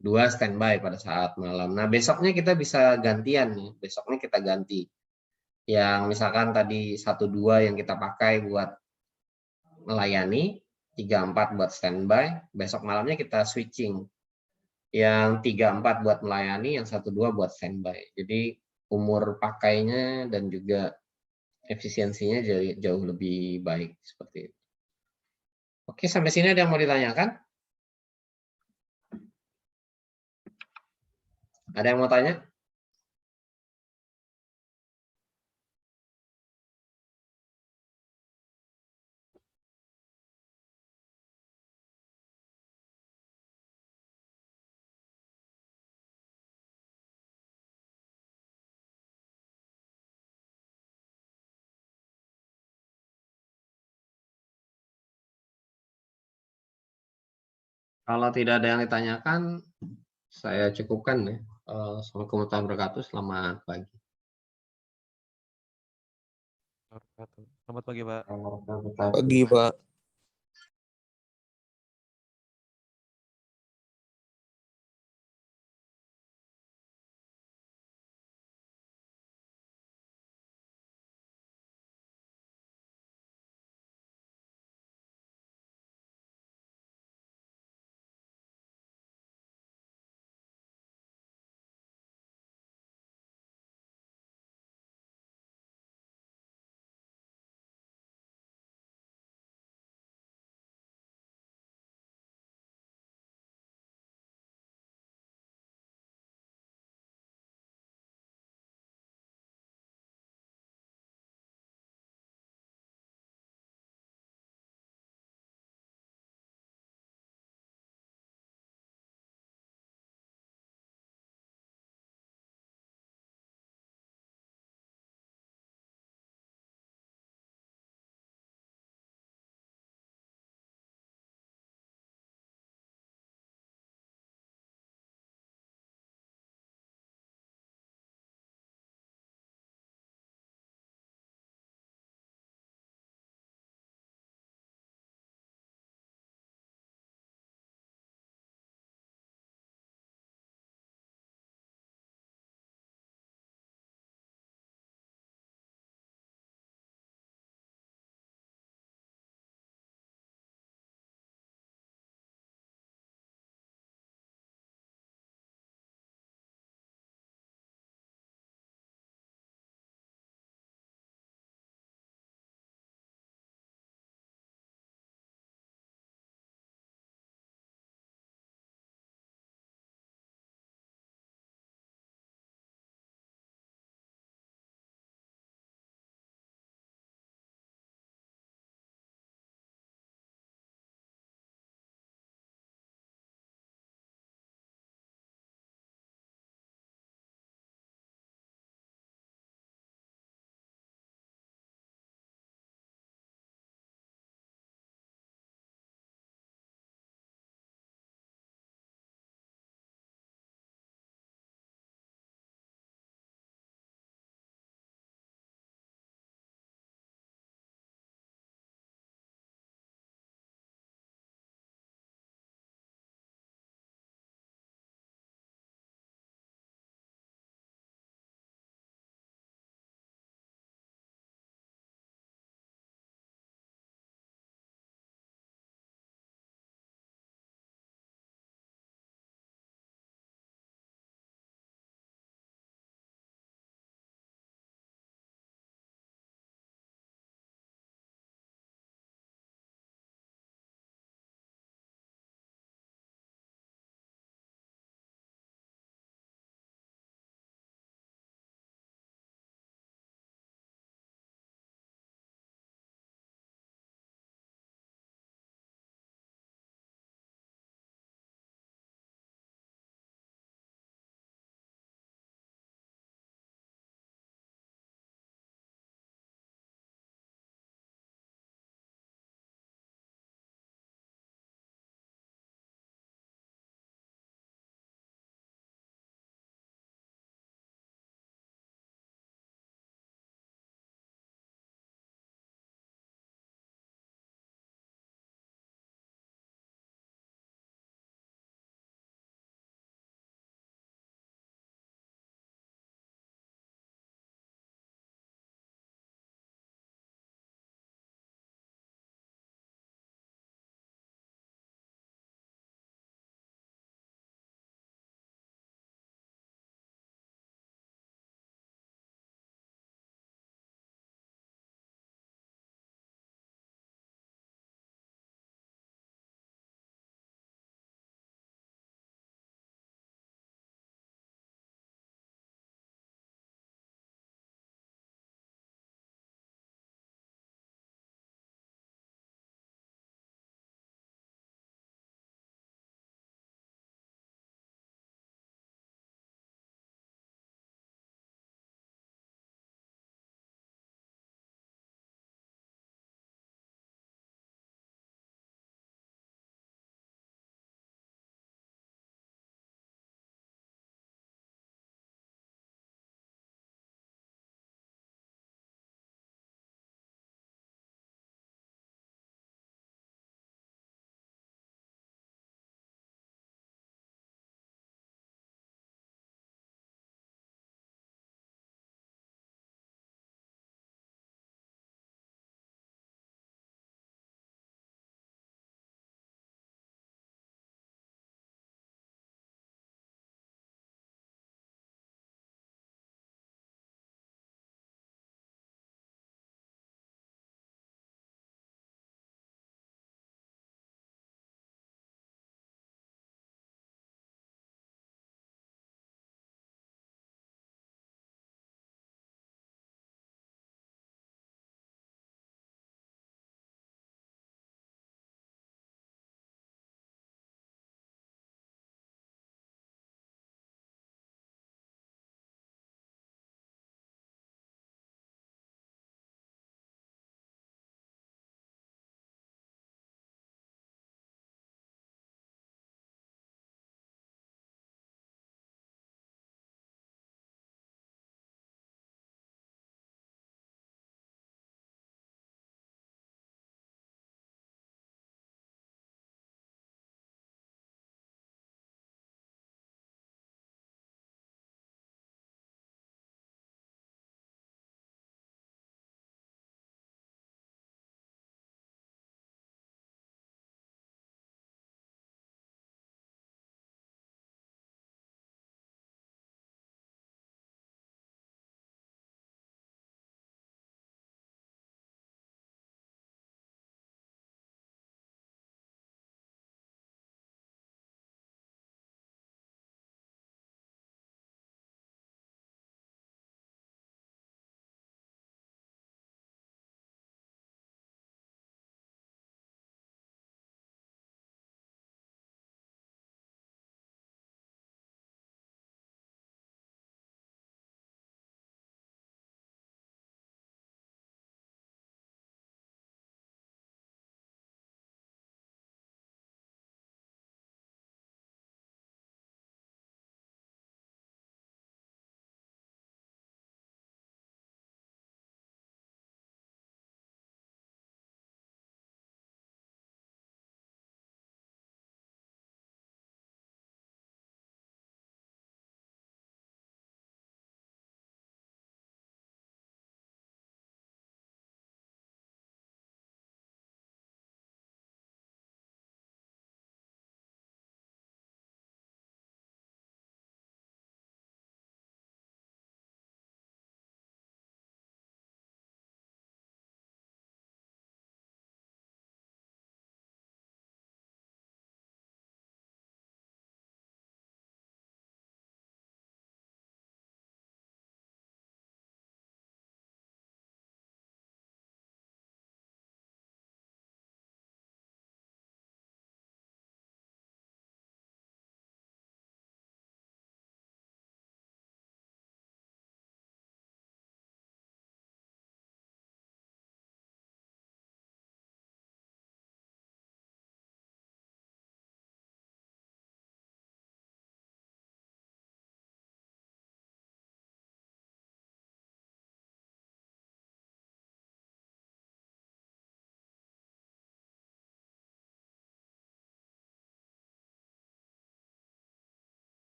2 standby pada saat malam. Nah, besoknya kita bisa gantian nih. Besoknya kita ganti. Yang misalkan tadi 1-2 yang kita pakai buat melayani, 3-4 buat standby, besok malamnya kita switching. Yang 3-4 buat melayani, yang 1-2 buat standby. Jadi umur pakainya dan juga efisiensinya jauh lebih baik seperti itu. Oke, sampai sini ada yang mau ditanyakan? Ada yang mau tanya? Kalau tidak ada yang ditanyakan, saya cukupkan ya. Assalamualaikum warahmatullahi wabarakatuh. Selamat pagi. Selamat pagi, Pak. Pagi, Pak.